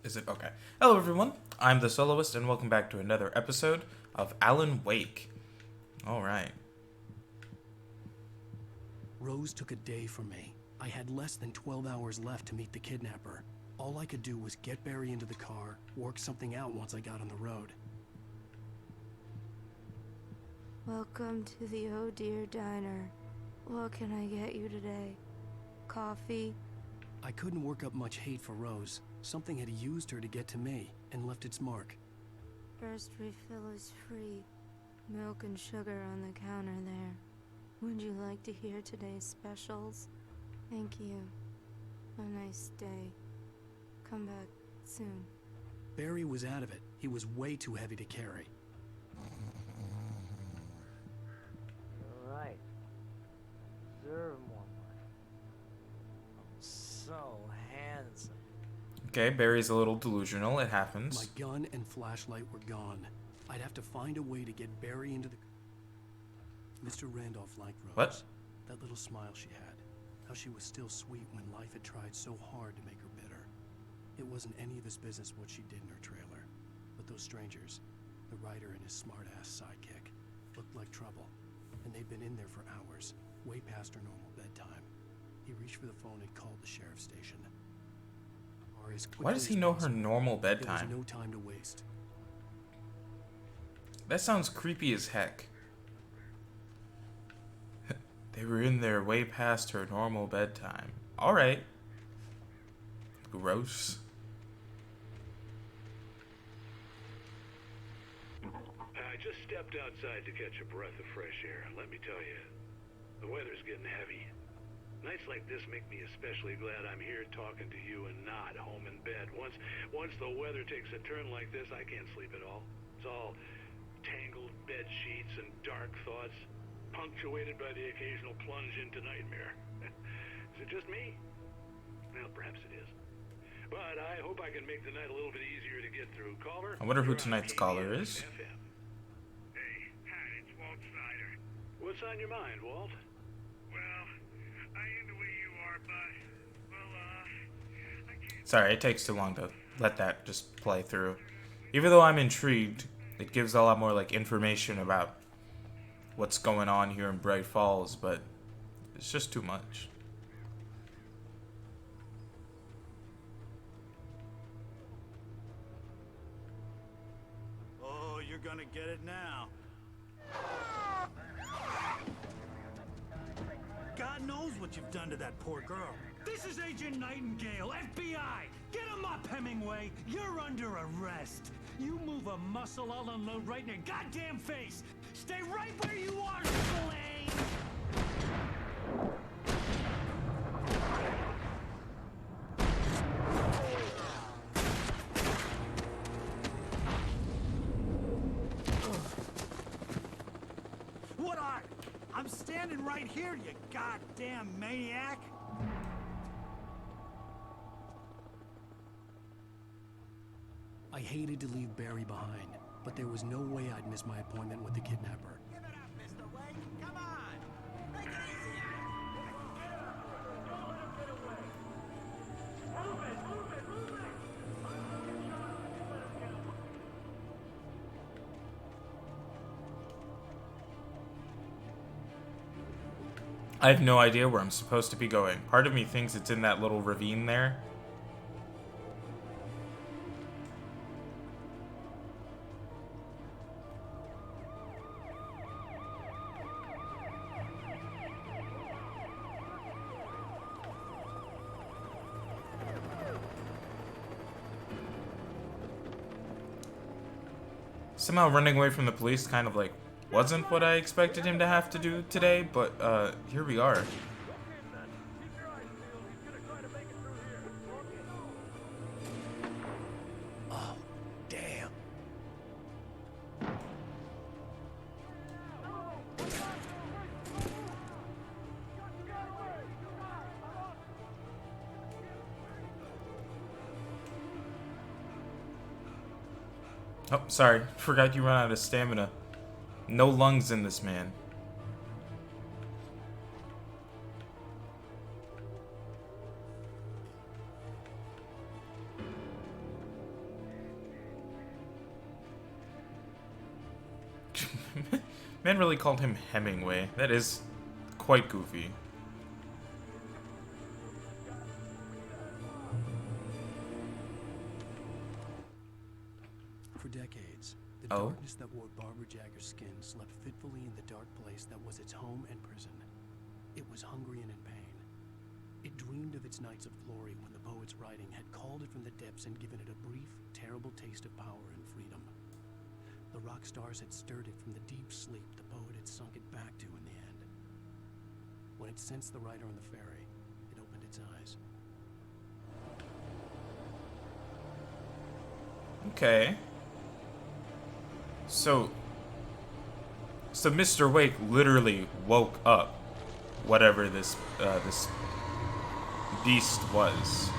Is it? Okay. Hello, everyone. I'm the Soloist, and welcome back to another episode of Alan Wake. Alright. Rose took a day from me. I had less than 12 hours left to meet the kidnapper. All I could do was get Barry into the car, work something out once I got on the road. Welcome to the Oh Dear Diner. What can I get you today? Coffee? I couldn't work up much hate for Rose. Something had used her to get to me and left its mark. First refill is free. Milk and sugar on the counter there. Would you like to hear today's specials? Thank you. Have a nice day. Come back soon. Barry was out of it. He was way too heavy to carry. Alright. Deserve more money. I'm so handsome. Okay, Barry's a little delusional. It My happens. gun and flashlight were gone. I'd have to find a way to get Barry into the... Mr. Randolph liked Rose. What? That little smile she had. How she was still sweet when life had tried so hard to make her bitter. It wasn't any of his business what she did in her trailer. But those strangers, the writer and his smart-ass sidekick, looked like trouble. And they'd been in there for hours, way past her normal bedtime. He reached for the phone and called the sheriff's station. Why does he know her normal There was bedtime? no time to waste. That sounds creepy as heck. They were in there way past her normal bedtime. Alright. Gross. I just stepped outside to catch a breath of fresh air. Let me tell you, the weather's getting heavy. Nights like this make me especially glad I'm here talking to you and not home in bed. Once the weather takes a turn like this, I can't sleep at all. It's all tangled bed sheets and dark thoughts, punctuated by the occasional plunge into nightmare. Is it just me? Well, perhaps it is. But I hope I can make the night a little bit easier to get through. Caller? I wonder who you're on tonight's caller KBS is. FM. Hey, hi, it's Walt Snyder. What's on your mind, Walt? Well, I am the way you are, but, I can't... Sorry, it takes too long to let that just play through. Even though I'm intrigued, it gives a lot more like information about what's going on here in Bright Falls, but it's just too much. Oh, you're gonna get it now. God knows what you've done to that poor girl. This is Agent Nightingale, FBI! Get him up, Hemingway! You're under arrest! You move a muscle, I'll unload right in your goddamn face! Stay right where you are, Slane! What are? I'm standing right here, you goddamn maniac! I hated to leave Barry behind, but there was no way I'd miss my appointment with the kidnapper. Give it up, Mr. Wake. Come on. Make it easy. I have no idea where I'm supposed to be going. Part of me thinks it's in that little ravine there. Somehow running away from the police kind of like wasn't what I expected him to have to do today, but here we are. Oh, damn. Oh, sorry. Forgot you run out of stamina. No lungs in this man. Man really called him Hemingway. That is quite goofy. For decades, the Oh? darkness that wore Barbara Jagger's skin slept fitfully in the dark place that was its home and prison. It was hungry and in pain. It dreamed of its nights of glory when the poet's writing had called it from the depths and given it a brief, terrible taste of power and freedom. The rock stars had stirred it from the deep sleep the poet had sunk it back to in the end. When it sensed the writer on the ferry, it opened its eyes. Okay. So Mr. Wake literally woke up whatever this this beast was.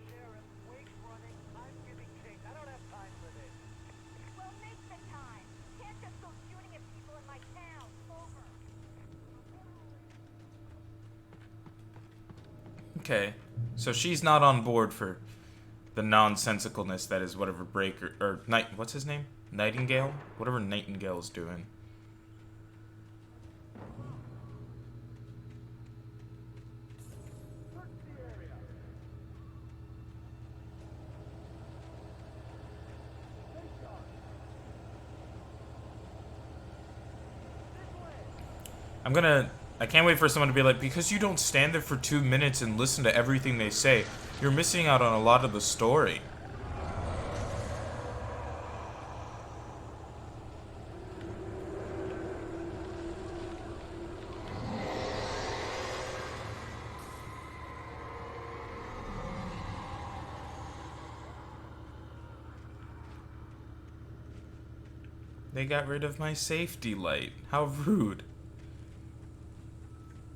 Sheriff, Wake's running. I'm giving chase. I don't have time for this. Well, make the time. Can't just go shooting at people in my town. Over. Okay. So she's not on board for the nonsensicalness that is whatever Breaker or what's his name? Nightingale? Whatever Nightingale's doing. I can't wait for someone to be like, because you don't stand there for 2 minutes and listen to everything they say, you're missing out on a lot of the story. They got rid of my safety light. How rude.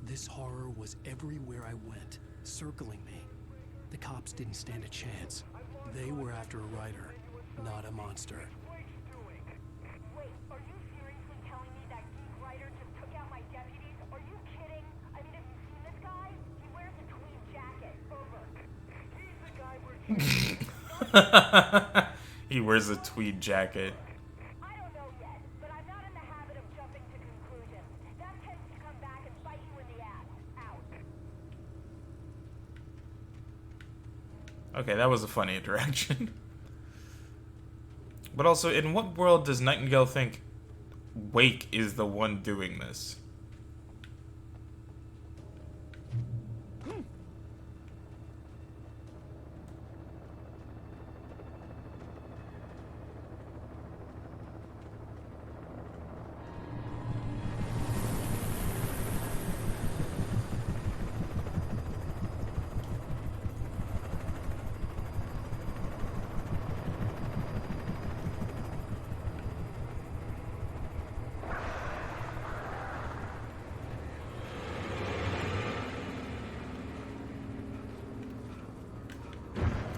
This horror was everywhere I went, circling me. The cops didn't stand a chance. They were after a writer, not a monster. Wait, are you seriously telling me that geek writer just took out my deputies? Are you kidding? I mean, have you seen this guy? He wears a tweed jacket. Over. He wears a tweed jacket. I don't know yet, but I'm not in the habit of jumping to conclusions. That tends to come back and bite you in the ass. Out. Okay, that was a funny interaction. But also, in what world does Nightingale think Wake is the one doing this?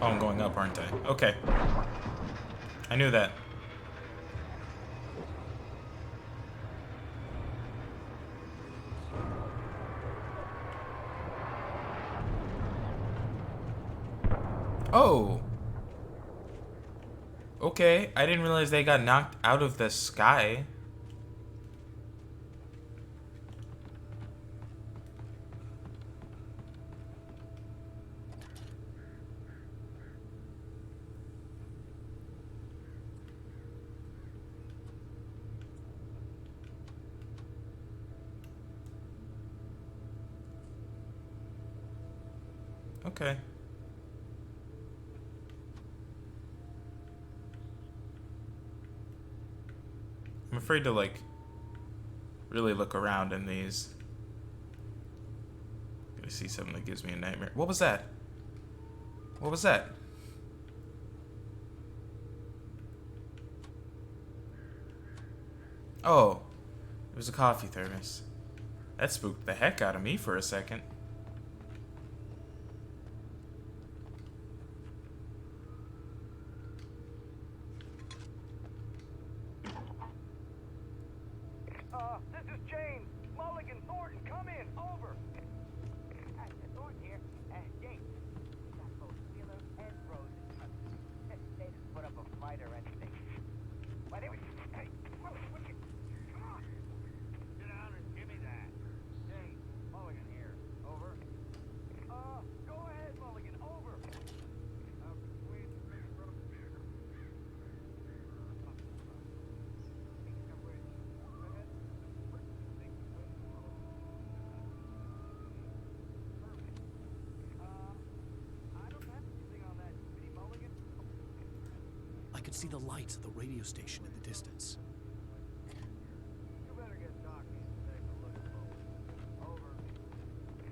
Oh, I'm going up, aren't I? Okay. I knew that. Oh! Okay, I didn't realize they got knocked out of the sky. Okay. I'm afraid to, like, really look around in these. I'm gonna see something that gives me a nightmare. What was that? What was that? Oh, it was a coffee thermos. That spooked the heck out of me for a second. This is James. Mulligan, Thornton, come in. Over. Thornton here. James. Got both Wheeler and Rose in custody. They didn't put up a fight or anything. Why, they were... Hey, what you... Come on. Sit down and give me that. James, Mulligan here. Over. Go ahead, Mulligan. Over. I could see the lights of the radio station in the distance. You better get Docky and take a look at both. Over.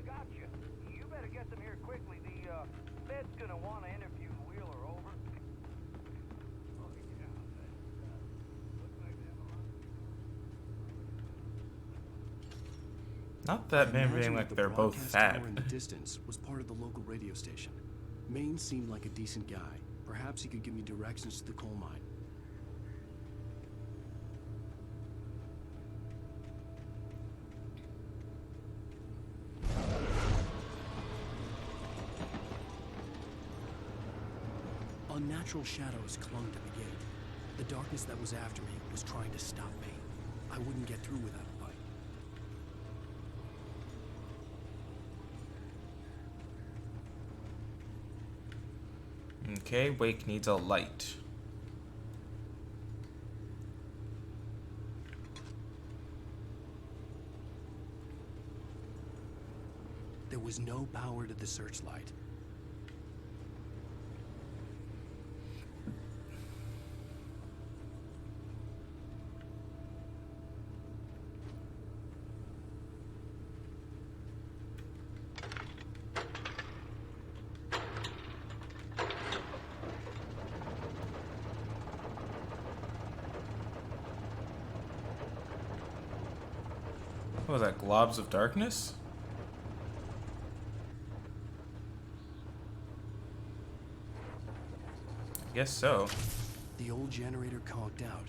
Gotcha. You better get them here quickly. The Fed's gonna want to interview Wheeler. Over. Oh, yeah. Looks like they have a lot. Not that I man imagined being that like the they're both broadcast fat. tower in the distance was part of the local radio station. Maine seemed like a decent guy. Perhaps he could give me directions to the coal mine. Unnatural shadows clung to the gate. The darkness that was after me was trying to stop me. I wouldn't get through without a light. Okay, Wake needs a light. There was no power to the searchlight. What was that, globs of darkness? I guess so. The old generator conked out.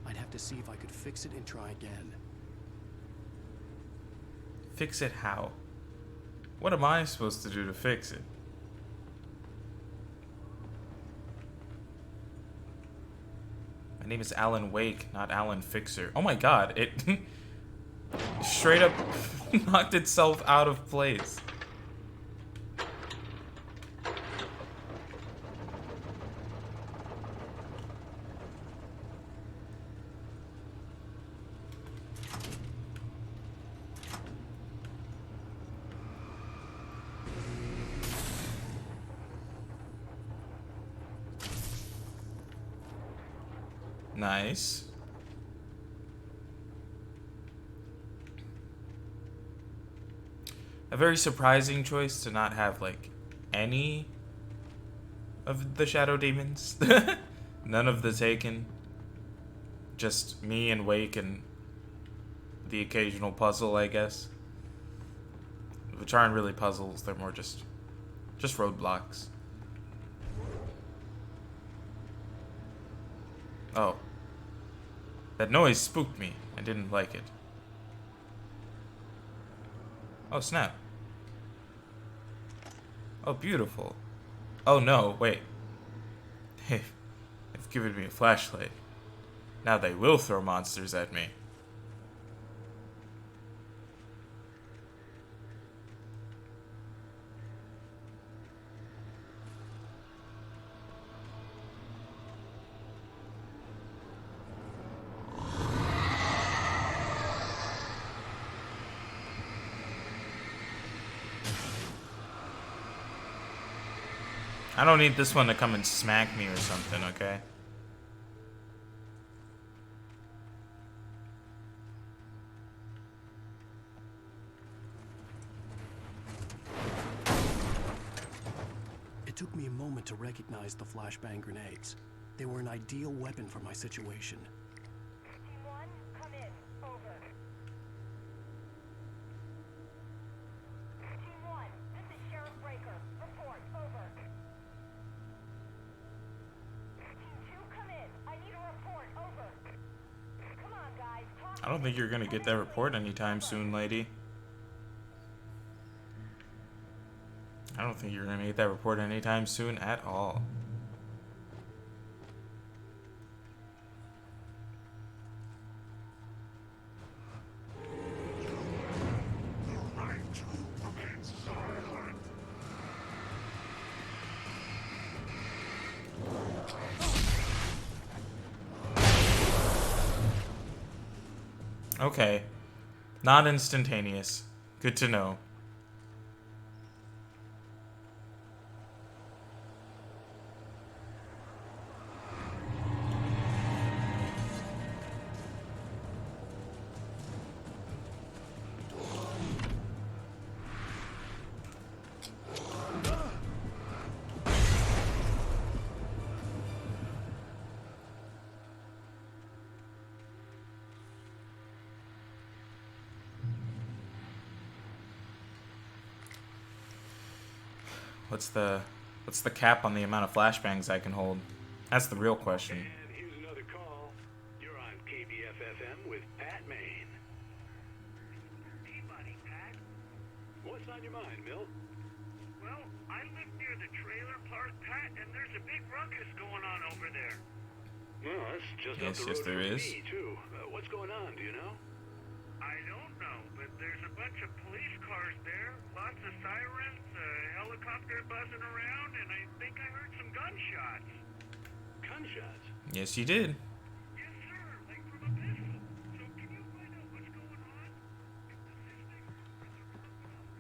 I'd have to see if I could fix it and try again. Fix it how? What am I supposed to do to fix it? My name is Alan Wake, not Alan Fixer. Oh my god, it straight up knocked itself out of place. Nice. A very surprising choice to not have, like, any of the shadow demons. None of the Taken. Just me and Wake and the occasional puzzle, I guess. Which aren't really puzzles, they're more just roadblocks. Oh. That noise spooked me. I didn't like it. Oh, snap. Oh, beautiful. Oh, no, wait. They've given me a flashlight. Now they will throw monsters at me. I don't need this one to come and smack me or something, okay? It took me a moment to recognize the flashbang grenades. They were an ideal weapon for my situation. Team 1, come in. Over. I don't think you're gonna get that report anytime soon, lady. I don't think you're gonna get that report anytime soon at all. Okay. Not instantaneous. Good to know. What's the cap on the amount of flashbangs I can hold? That's the real question. And here's another call. You're on KBFFM with Pat Maine. Hey, buddy, Pat. What's on your mind, Milt? Well, I live near the trailer park, Pat, and there's a big ruckus going on over there. Well, that's just Yes, up the yes, road there from is. me, too. What's going on, do you know? I don't know, but there's a bunch of police cars there, lots of sirens, a helicopter buzzing around, and I think I heard some gunshots. Gunshots? Yes, you did. Yes, sir, like from a pistol. So can you find out what's going on? If this is thing or is there something else?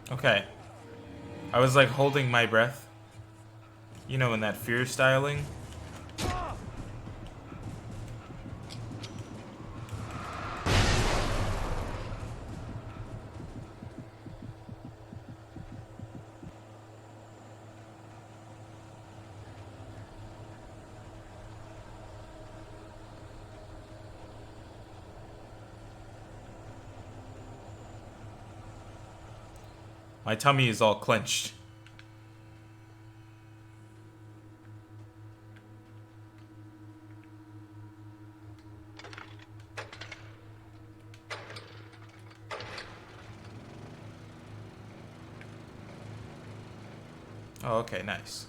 Okay. I was like holding my breath. You know, in that fear styling. My tummy is all clenched. Oh, okay, nice.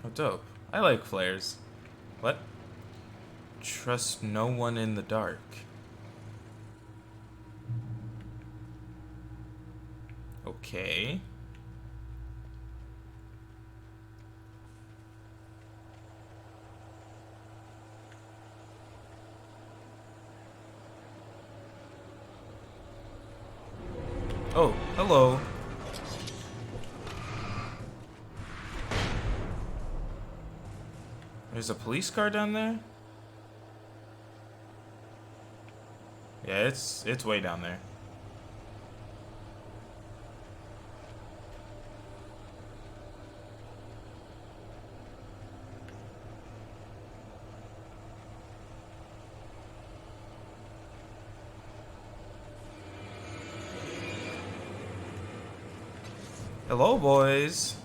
Oh, dope. I like flares. What? Trust no one in the dark. Okay. Oh, hello. There's a police car down there? Yeah, it's way down there. Hello, boys.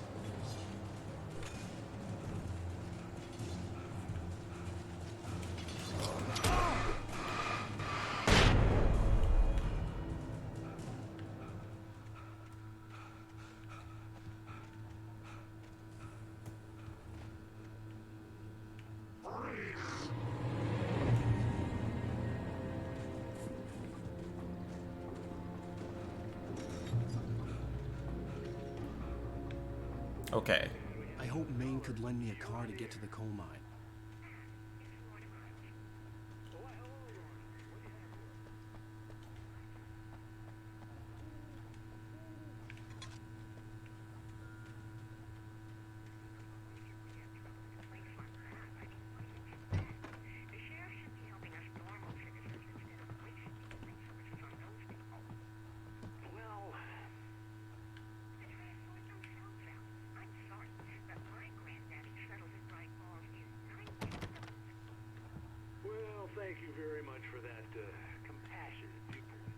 Okay. I hope Maine could lend me a car to get to the coal mine. thank you very much for that compassionate viewpoint.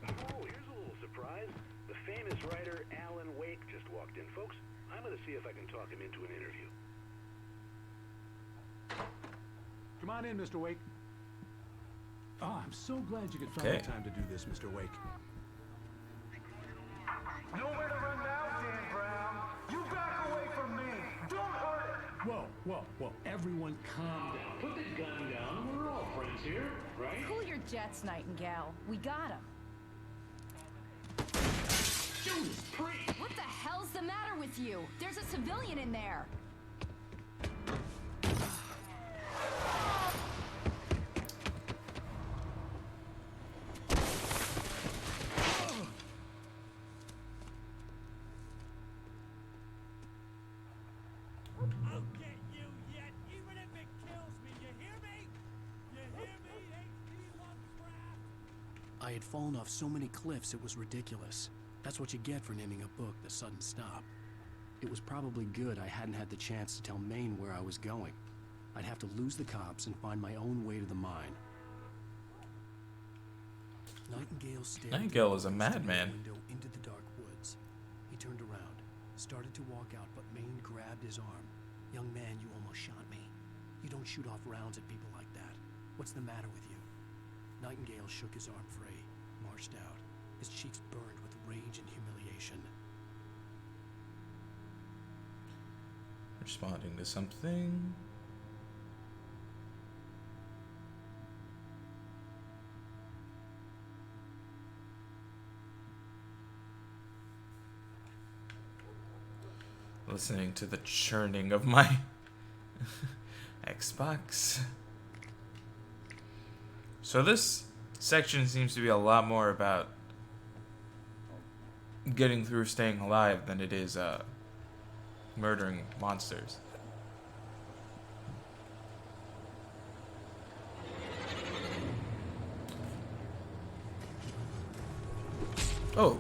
Oh, here's a little surprise. The famous writer Alan Wake just walked in, folks. I'm gonna see if I can talk him into an interview. Come on in, Mr. Wake. Oh, I'm so glad you could find the time to do this, Mr. Wake. Nowhere to run now, Dan Brown. You back away from me. Don't hurt it. Whoa. Everyone calm down. Put the gun down. We're all friends here, right? Cool your jets, Nightingale. We got him. Judas Priest! What the hell's the matter with you? There's a civilian in there. I'll get you yet, even if it kills me. You hear me? You hear me? HP Lovecraft? I had fallen off so many cliffs it was ridiculous. That's what you get for naming a book The Sudden Stop. It was probably good I hadn't had the chance to tell Maine where I was going. I'd have to lose the cops and find my own way to the mine. Nightingale stared Nightingale is a through the madman. window into the dark woods. He turned around, started to walk out, but Maine grabbed his arm. "Young man, you almost shot me. You don't shoot off rounds at people like that. What's the matter with you?" Nightingale shook his arm free, marched out. His cheeks burned with rage and humiliation. Responding to something. Listening to the churning of my Xbox. So this section seems to be a lot more about getting through staying alive than it is murdering monsters. Oh.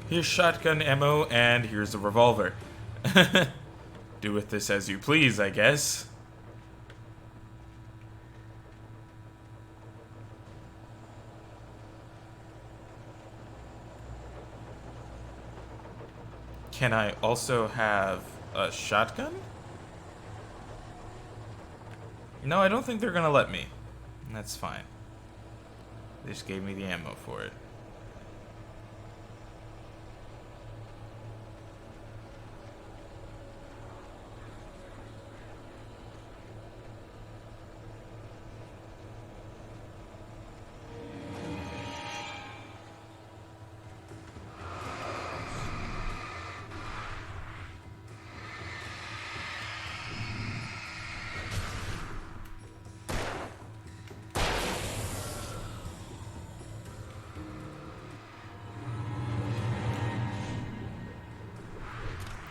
Here's shotgun ammo, and here's a revolver. Do with this as you please, I guess. Can I also have a shotgun? No, I don't think they're gonna let me. That's fine. They just gave me the ammo for it.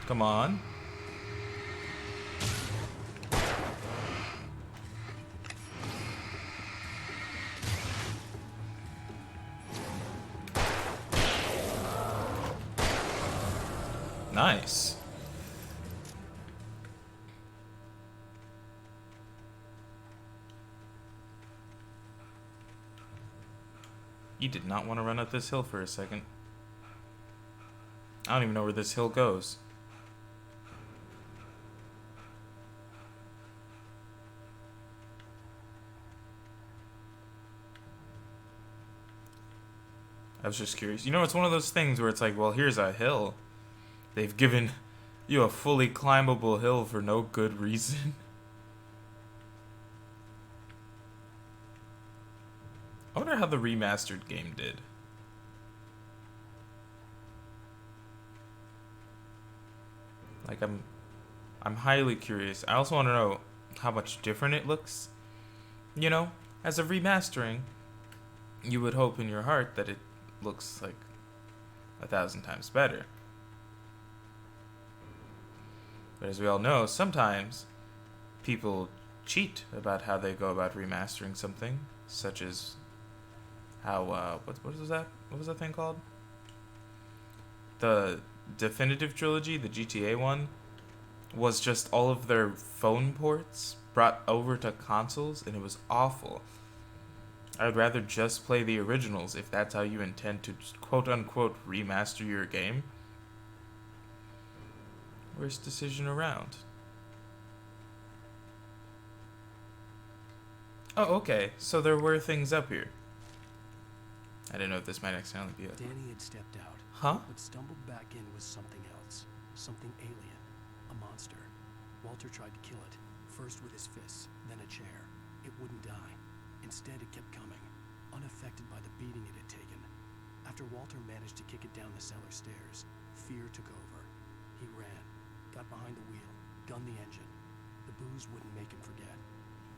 Come on. Nice. You did not want to run up this hill for a second. I don't even know where this hill goes. I was just curious. You know, it's one of those things where it's like, well, here's a hill. They've given you a fully climbable hill for no good reason. I wonder how the remastered game did. Like, I'm highly curious. I also want to know how much different it looks. You know, as a remastering, you would hope in your heart that it looks like 1,000 times better. But as we all know, sometimes people cheat about how they go about remastering something, such as how what was that? What was that thing called? The Definitive Trilogy, the GTA one, was just all of their phone ports brought over to consoles, and it was awful. I would rather just play the originals if that's how you intend to quote-unquote remaster your game. Worst decision around. Oh, okay. So there were things up here. I didn't know if this might accidentally be a... Danny had stepped out. Huh? What stumbled back in was something else. Something alien. A monster. Walter tried to kill it. First with his fists, then a chair. It wouldn't die. Instead, it kept coming, unaffected by the beating it had taken. After Walter managed to kick it down the cellar stairs, fear took over. He ran, got behind the wheel, gunned the engine. The booze wouldn't make him forget,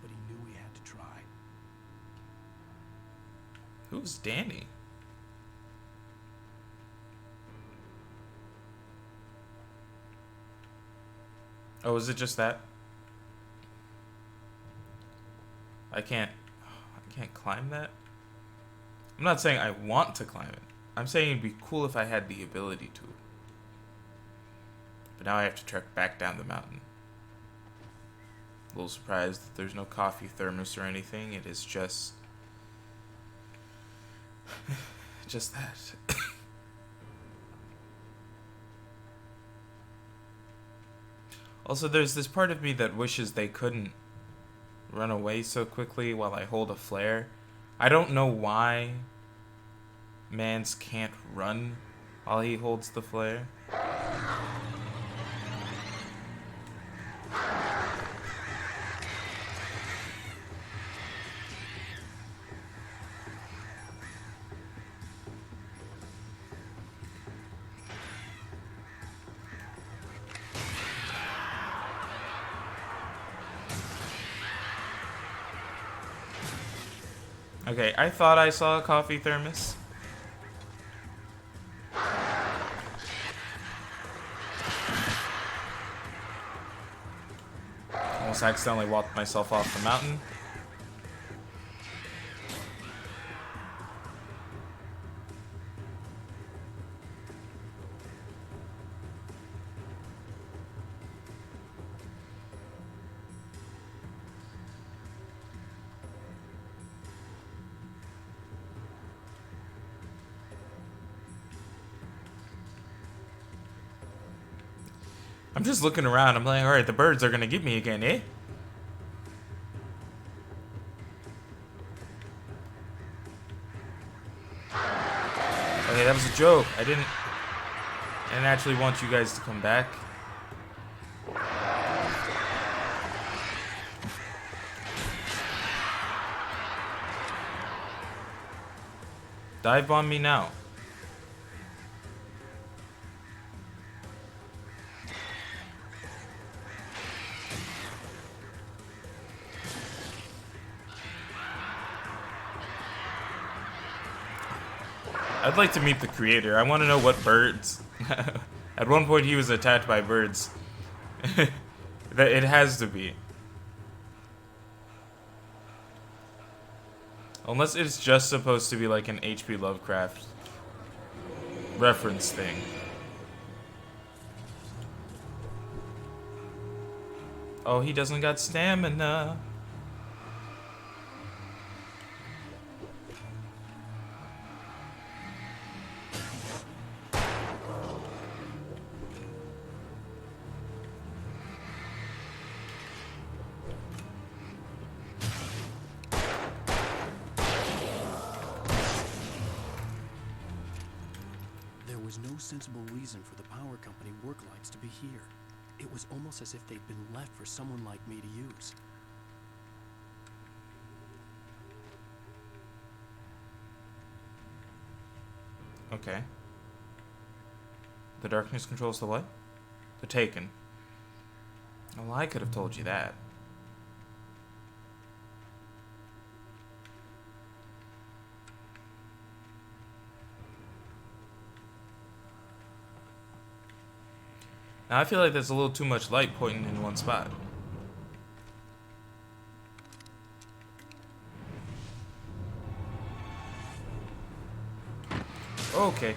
but he knew he had to try. Who's Danny? Oh, is it just that? I can't climb that? I'm not saying I want to climb it. I'm saying it'd be cool if I had the ability to. But now I have to trek back down the mountain. A little surprised that there's no coffee thermos or anything. It is just... just that. Also, there's this part of me that wishes they couldn't run away so quickly while I hold a flare. I don't know why Mans can't run while he holds the flare. Okay, I thought I saw a coffee thermos. Almost accidentally walked myself off the mountain. I'm just looking around. I'm like, alright, the birds are gonna get me again, eh? Okay, that was a joke. I didn't actually want you guys to come back. Dive bomb me now. I'd like to meet the creator. I want to know what birds. At one point he was attacked by birds. That it has to be. Unless it's just supposed to be like an H.P. Lovecraft reference thing. Oh, he doesn't got stamina. No sensible reason for the power company work lights to be here. It was almost as if they'd been left for someone like me to use. Okay. The darkness controls the what? The Taken. Well, I could have told you that. Now I feel like there's a little too much light pointing in one spot. Okay.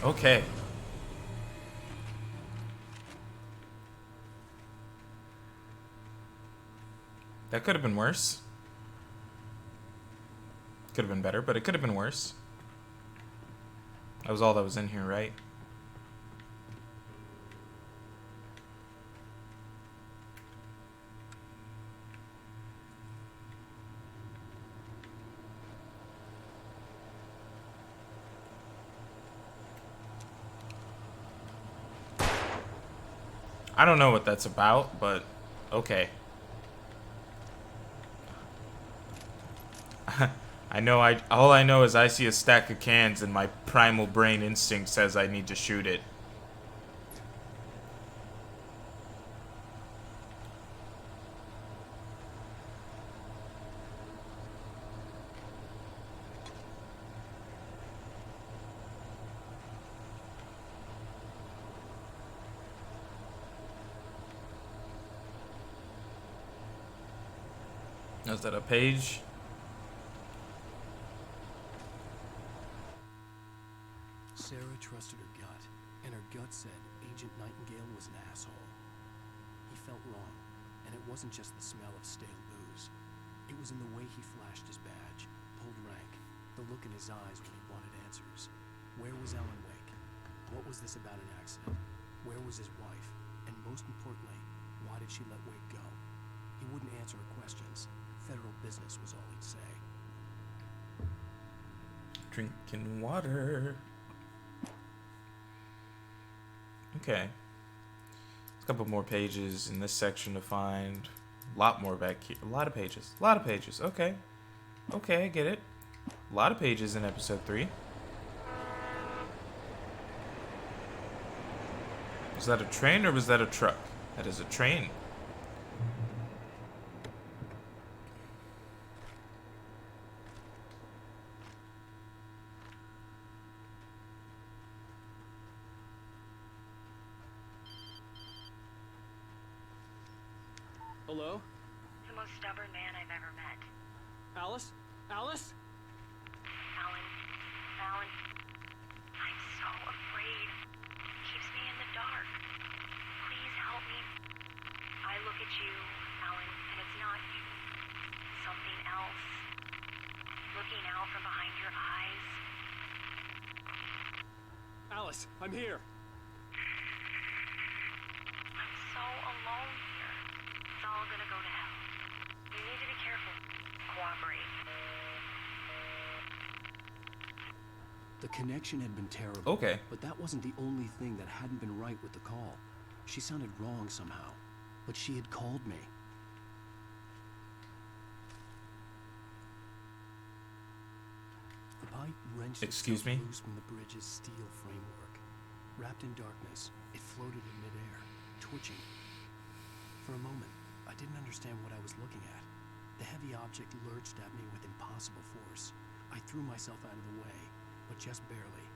Okay. That could have been worse. Could have been better, but it could have been worse. That was all that was in here, right? I don't know what that's about, but okay. All I know is I see a stack of cans and my primal brain instinct says I need to shoot it. Is that a page? Sarah trusted her gut, and her gut said Agent Nightingale was an asshole. He felt wrong, and it wasn't just the smell of stale booze. It was in the way he flashed his badge, pulled rank, the look in his eyes when he wanted answers. Where was Ellen Wake? What was this about an accident? Where was his wife? And most importantly, why did she let Wake go? He wouldn't answer her questions. Federal business was all he'd say. Drinking water. Okay. A couple more pages in this section to find. A lot more back here. A lot of pages. A lot of pages. Okay. Okay, I get it. A lot of pages in episode 3. Was that a train or was that a truck? That is a train. Hello? The most stubborn man I've ever met. Alice? Alice? Alan. Alan. I'm so afraid. It keeps me in the dark. Please help me. I look at you, Alan, and it's not you. Something else. Looking out from behind your eyes. Alice, I'm here. I'm so alone here. It's all gonna go to hell. You need to be careful. Cooperate. The connection had been terrible. Okay. But that wasn't the only thing that hadn't been right with the call. She sounded wrong somehow. But she had called me. The pipe wrenched Excuse itself me? loose from the bridge's steel framework. Wrapped in darkness, it floated in midair, twitching. For a moment, I didn't understand what I was looking at. The heavy object lurched at me with impossible force. I threw myself out of the way, but just barely.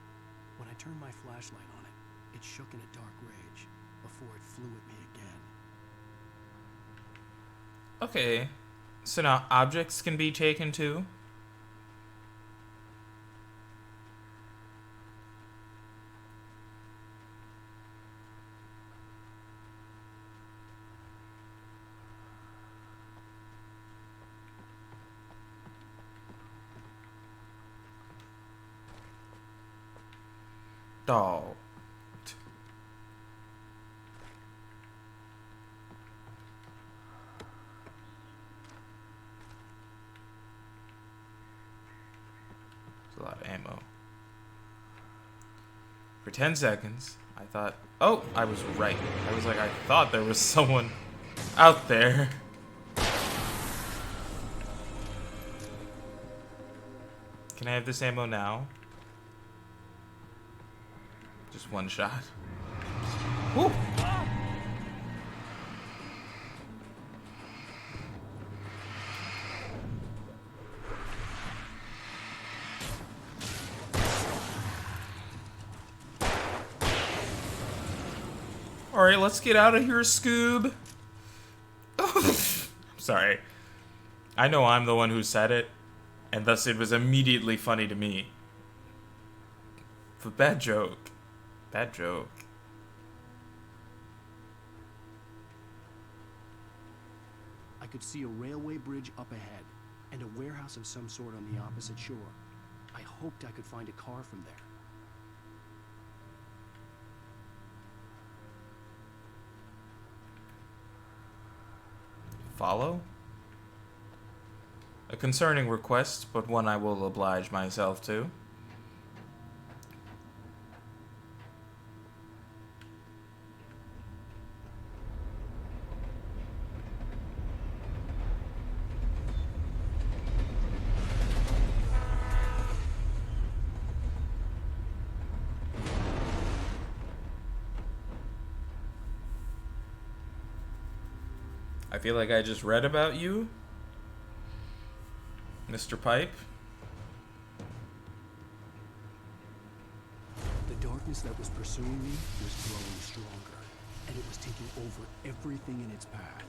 When I turned my flashlight on it, it shook in a dark rage before it flew at me again. Okay. So now objects can be taken too? Doll. There's a lot of ammo. For 10 seconds, I thought, oh, I was right. I was like, I thought there was someone out there. Can I have this ammo now? Just one shot. Woo! Alright, let's get out of here, Scoob. Sorry. I know I'm the one who said it, and thus it was immediately funny to me. But bad joke. Bad joke. I could see a railway bridge up ahead, and a warehouse of some sort on the opposite shore. I hoped I could find a car from there. Follow? A concerning request, but one I will oblige myself to. I feel like I just read about you, Mr. Pipe. The darkness that was pursuing me was growing stronger, and it was taking over everything in its path.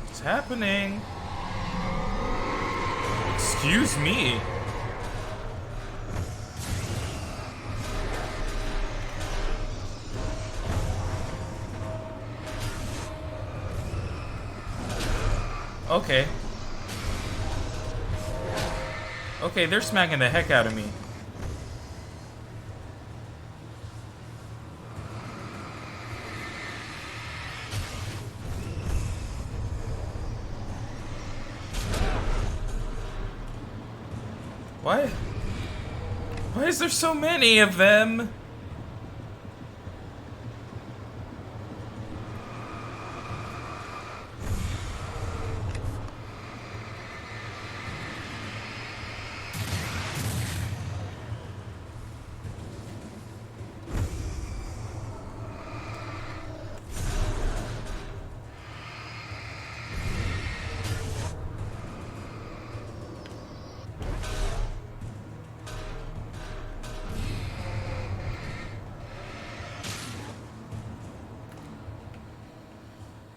What's happening? Excuse me. Okay. Okay, they're smacking the heck out of me. What? Why is there so many of them?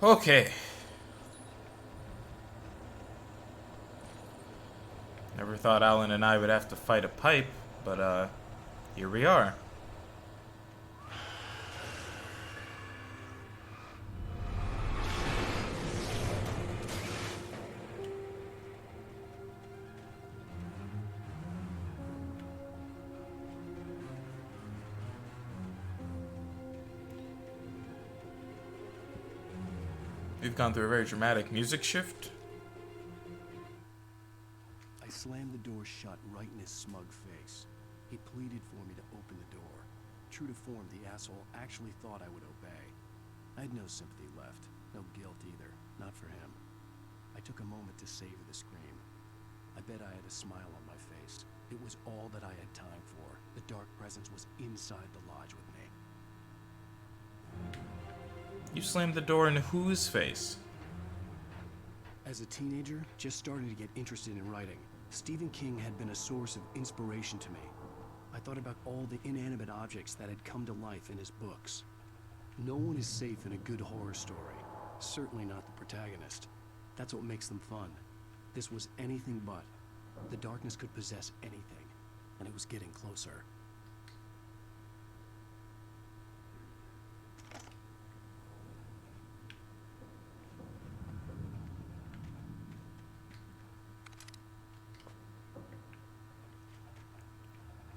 Okay. Never thought Alan and I would have to fight a pipe, but here we are. We've gone through a very dramatic music shift. I slammed the door shut right in his smug face. He pleaded for me to open the door. True to form, the asshole actually thought I would obey. I had no sympathy left, no guilt either, not for him. I took a moment to savor the scream. I bet I had a smile on my face. It was all that I had time for. The dark presence was inside the lodge with me. You slammed the door in whose face? As a teenager, just starting to get interested in writing, Stephen King had been a source of inspiration to me. I thought about all the inanimate objects that had come to life in his books. No one is safe in a good horror story. Certainly not the protagonist. That's what makes them fun. This was anything but. The darkness could possess anything, and it was getting closer.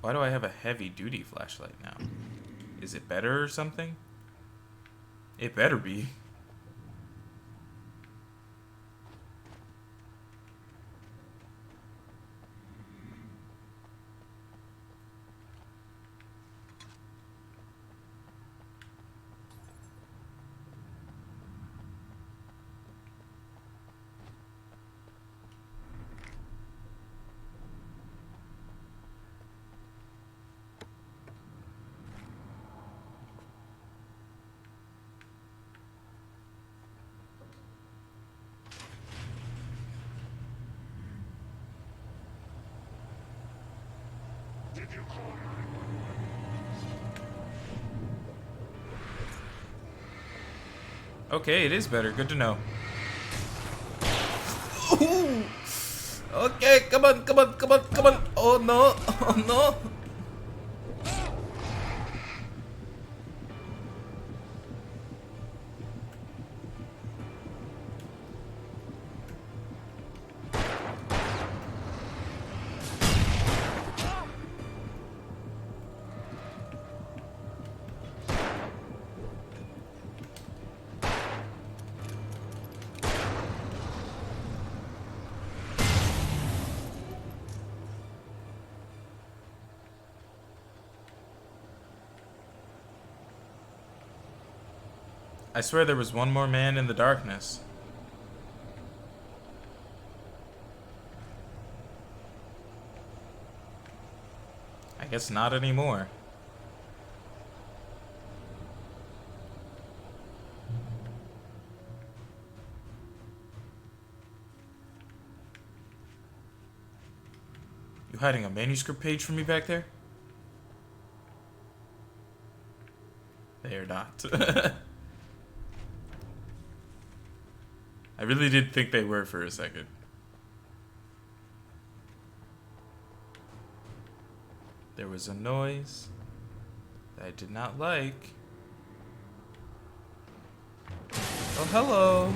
Why do I have a heavy duty flashlight now? Is it better or something? It better be. Okay, it is better. Good to know. Ooh. Okay, come on, come on, come on, come on. Oh no, oh no. I swear there was one more man in the darkness. I guess not anymore. You hiding a manuscript page from me back there? They are not. I really did think they were for a second. There was a noise that I did not like. Oh, hello.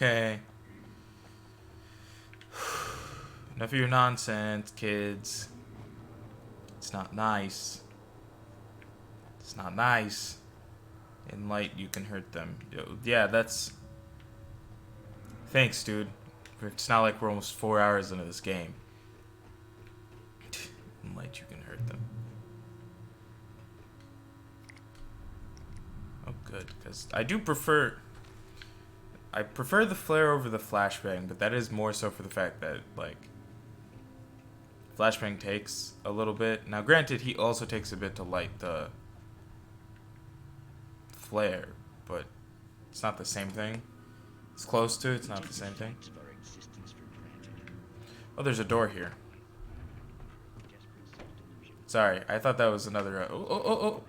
Okay. Enough of your nonsense, kids. It's not nice. It's not nice. In light, you can hurt them. Yeah, that's... Thanks, dude. It's not like we're almost 4 hours into this game. In light, you can hurt them. Oh, good, because I do prefer... I prefer the flare over the flashbang, but that is more so for the fact that, like, flashbang takes a little bit. Now, granted, he also takes a bit to light the flare, but it's not the same thing. It's close to, it's not the same thing. Oh, there's a door here. Sorry, I thought that was another... Oh.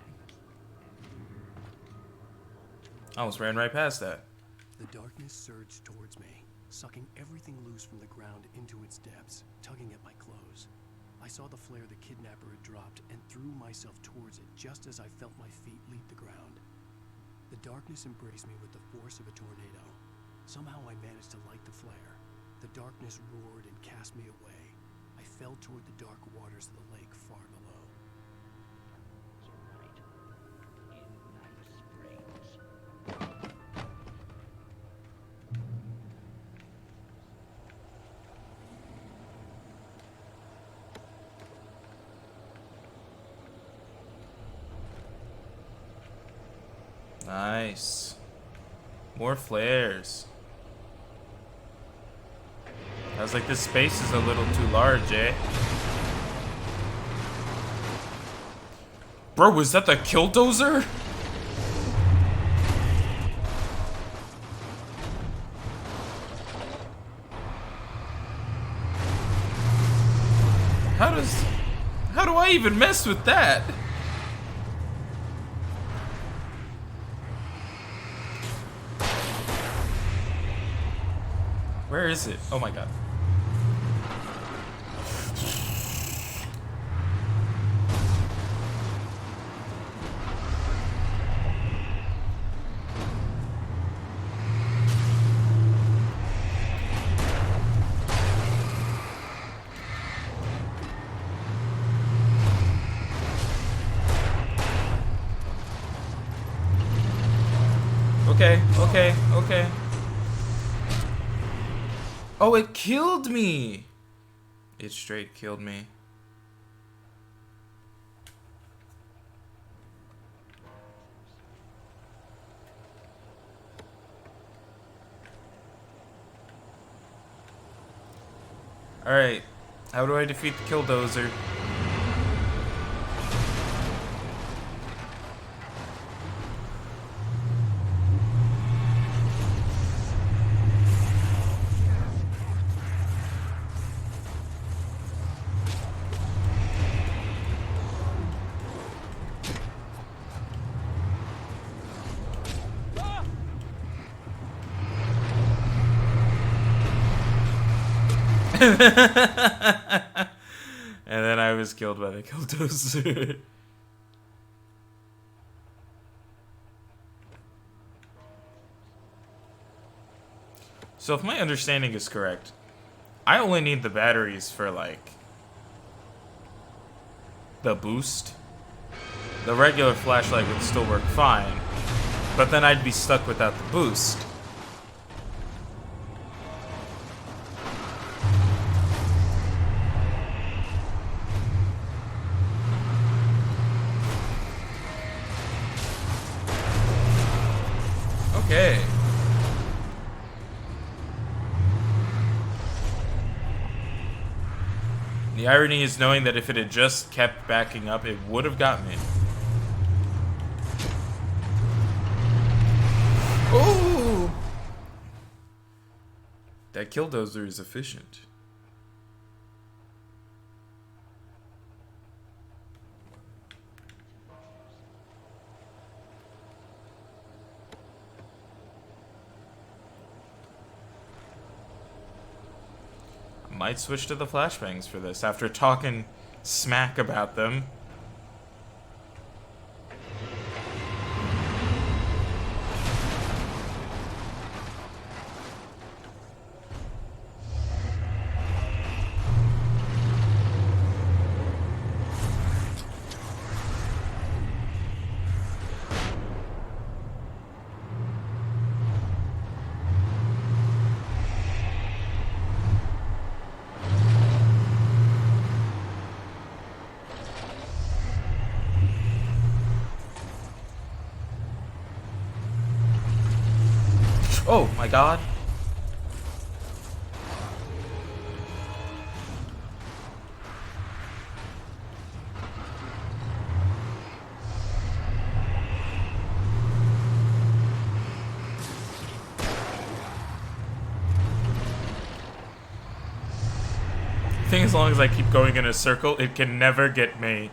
I almost ran right past that. The darkness surged towards me, sucking everything loose from the ground into its depths, tugging at my clothes. I saw the flare the kidnapper had dropped and threw myself towards it just as I felt my feet leap the ground. The darkness embraced me with the force of a tornado. Somehow I managed to light the flare. The darkness roared and cast me away. I fell toward the dark waters of the lake far below. Nice. More flares. I was like, this space is a little too large, eh? Bro, was that the killdozer? How do I even mess with that? Where is it? Oh my god. Okay. Oh, it killed me! It straight killed me. Alright. How do I defeat the Killdozer? And then I was killed by the Killdozer. So if my understanding is correct, I only need the batteries for, like, the boost. The regular flashlight would still work fine, but then I'd be stuck without the boost. Okay. The irony is knowing that if it had just kept backing up, it would have got me. Ooh! That Killdozer is efficient. Might switch to the flashbangs for this after talking smack about them. Oh my god. I think as long as I keep going in a circle, it can never get me.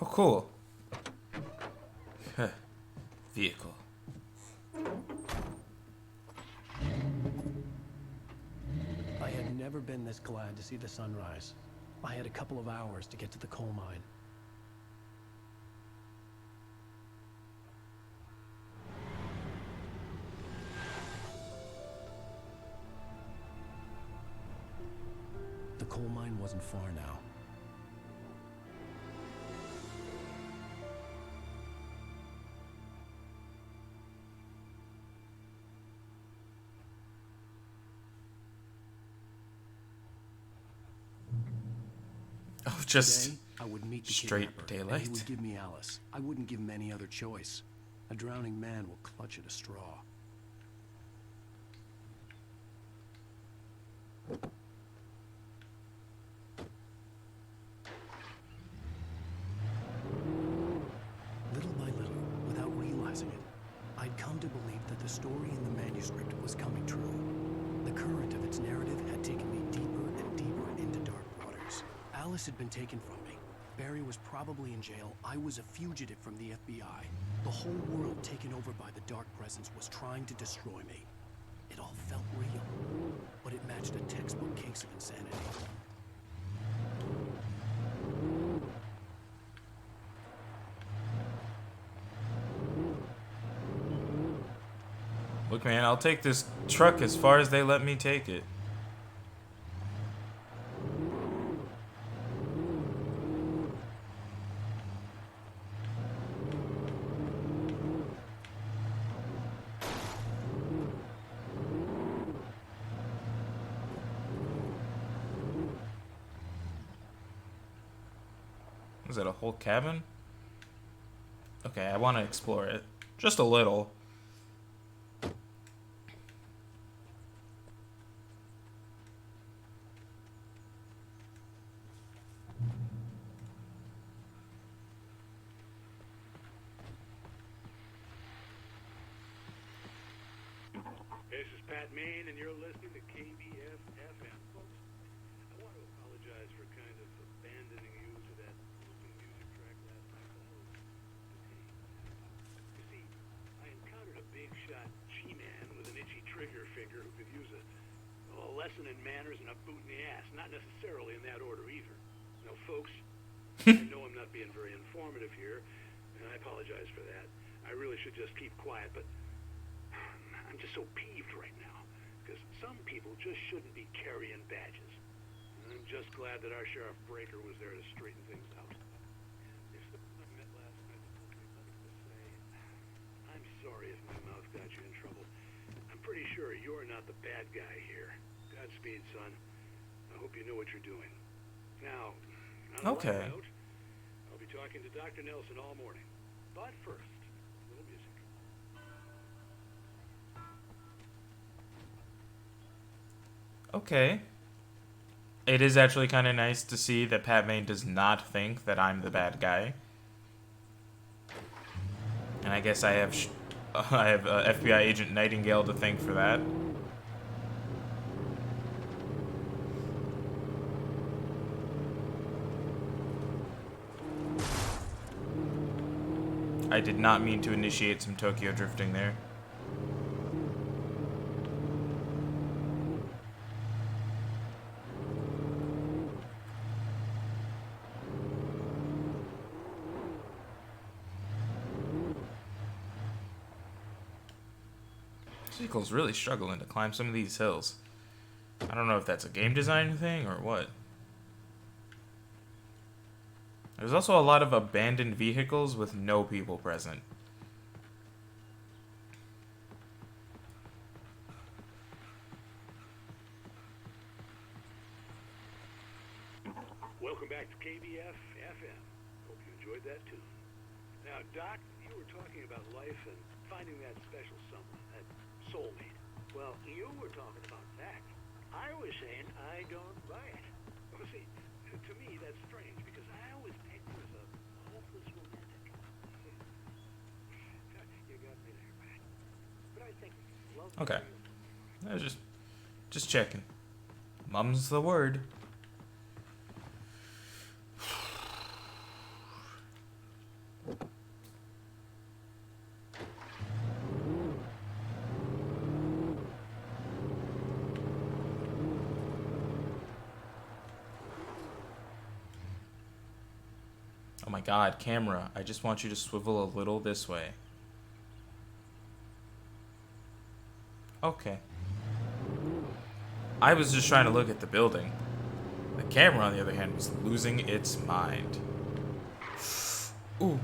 Oh, cool. Vehicle. I had never been this glad to see the sunrise. I had a couple of hours to get to the coal mine. The coal mine wasn't far now. Oh, just Today, I would meet the straight kidnapper, and daylight. he would give me Alice. I wouldn't give him any other choice. A drowning man will clutch at a straw. the story in the manuscript was coming true. The current of its narrative had taken me deeper and deeper into dark waters. Alice had been taken from me. Barry was probably in jail. I was a fugitive from the FBI. The whole world taken over by the Dark Presence was trying to destroy me. It all felt real, but it matched a textbook case of insanity. Look, man, I'll take this truck as far as they let me take it. Is it a whole cabin? Okay, I want to explore it. Just a little. This is Pat Main, and you're listening to KBF FM. Folks, I want to apologize for kind of abandoning you to that looping music track last night, but I was detained. You see, I encountered a big shot G-man with an itchy trigger finger who could use a lesson in manners and a boot in the ass. Not necessarily in that order either. Now, folks, I know I'm not being very informative here, and I apologize for that. I really should just keep quiet, but I'm just so peeved right now, because some people just shouldn't be carrying badges. And I'm just glad that our Sheriff Breaker was there to straighten things out. If the I met last night told me nothing to say, I'm sorry if my mouth got you in trouble. I'm pretty sure you're not the bad guy here. Godspeed, son. I hope you know what you're doing. Now, on a lighter note, I'll be talking to Dr. Nelson all morning. But first, a little music. Okay. It is actually kind of nice to see that Pat Main does not think that I'm the bad guy. And I guess I have FBI agent Nightingale to thank for that. I did not mean to initiate some Tokyo drifting there. This vehicle's really struggling to climb some of these hills. I don't know if that's a game design thing or what. There's also a lot of abandoned vehicles with no people present. Welcome back to KBF FM. Hope you enjoyed that tune. Now, Doc, you were talking about life and finding that special someone, that soulmate. Well, you were talking about that. I was saying I don't buy it. Well, see, to me that's strange because I always pegged you as a hopeless romantic. You got me there, Pat. But I think love. Okay. I was just checking. Mum's the word. Oh my god, camera. I just want you to swivel a little this way. Okay. I was just trying to look at the building. The camera, on the other hand, was losing its mind. Ooh.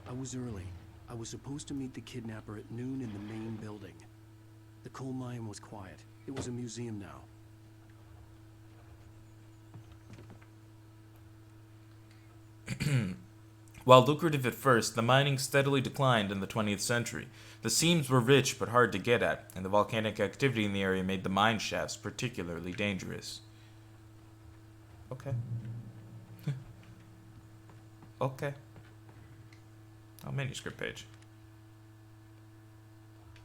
I was early. I was supposed to meet the kidnapper at noon in the main building. The coal mine was quiet. It was a museum now. While lucrative at first, the mining steadily declined in the 20th century. The seams were rich but hard to get at, and the volcanic activity in the area made the mine shafts particularly dangerous. Okay. Okay. Oh, manuscript page.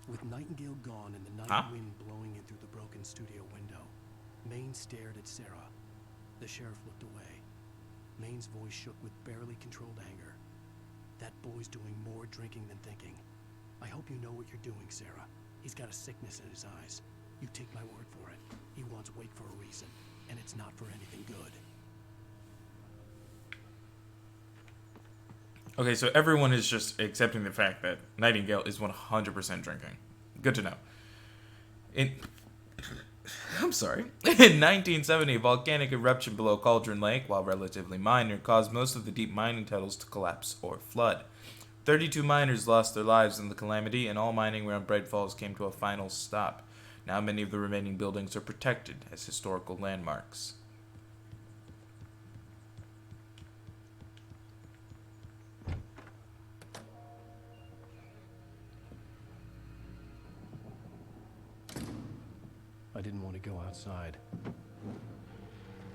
With Nightingale gone and the night wind blowing in through the broken studio window, Maine stared at Sarah. The sheriff looked away. Maine's voice shook with barely controlled anger. That boy's doing more drinking than thinking. I hope you know what you're doing, Sarah. He's got a sickness in his eyes. You take my word for it. He wants Wake for a reason, and it's not for anything good. Okay, so everyone is just accepting the fact that Nightingale is 100% drinking. Good to know. I'm sorry. In 1970, a volcanic eruption below Cauldron Lake, while relatively minor, caused most of the deep mining tunnels to collapse or flood. 32 miners lost their lives in the calamity, and all mining around Bright Falls came to a final stop. Now many of the remaining buildings are protected as historical landmarks. I didn't want to go outside.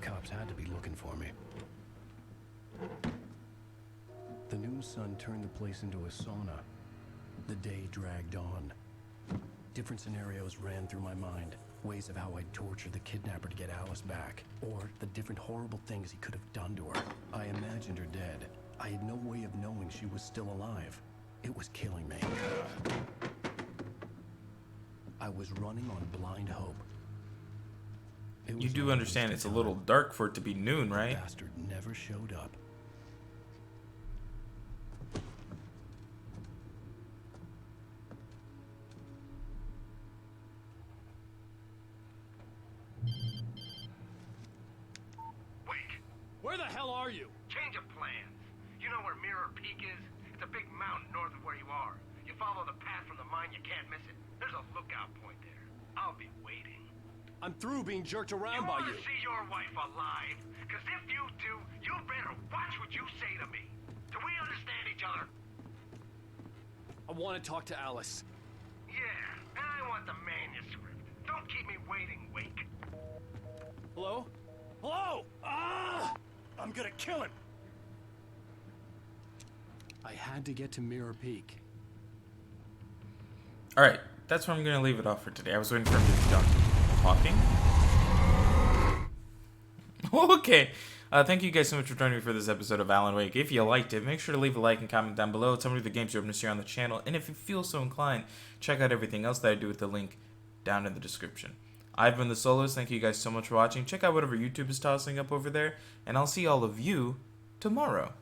Cops had to be looking for me. The noon sun turned the place into a sauna. The day dragged on. Different scenarios ran through my mind. Ways of how I'd torture the kidnapper to get Alice back. Or the different horrible things he could have done to her. I imagined her dead. I had no way of knowing she was still alive. It was killing me. I was running on blind hope. You do understand it's a little dark for it to be noon, right? The bastard never showed up. Wake! Where the hell are you? Change of plans. You know where Mirror Peak is? It's a big mountain north of where you are. You follow the path from the mine, you can't miss it. There's a lookout point there. I'll be waiting. I'm through being jerked around by you. You want to see your wife alive? Because if you do, you better watch what you say to me. Do we understand each other? I want to talk to Alice. Yeah, and I want the manuscript. Don't keep me waiting, Wake. Hello? Hello? Ah! I'm gonna kill him. I had to get to Mirror Peak. Alright, that's where I'm going to leave it off for today. I was waiting for him to be done talking. Okay. Thank you guys so much for joining me for this episode of Alan Wake. If you liked it, make sure to leave a like and comment down below. Tell me the games you're hoping to see on the channel. And if you feel so inclined, check out everything else that I do with the link down in the description. I've been the Solos. Thank you guys so much for watching. Check out whatever YouTube is tossing up over there. And I'll see all of you tomorrow.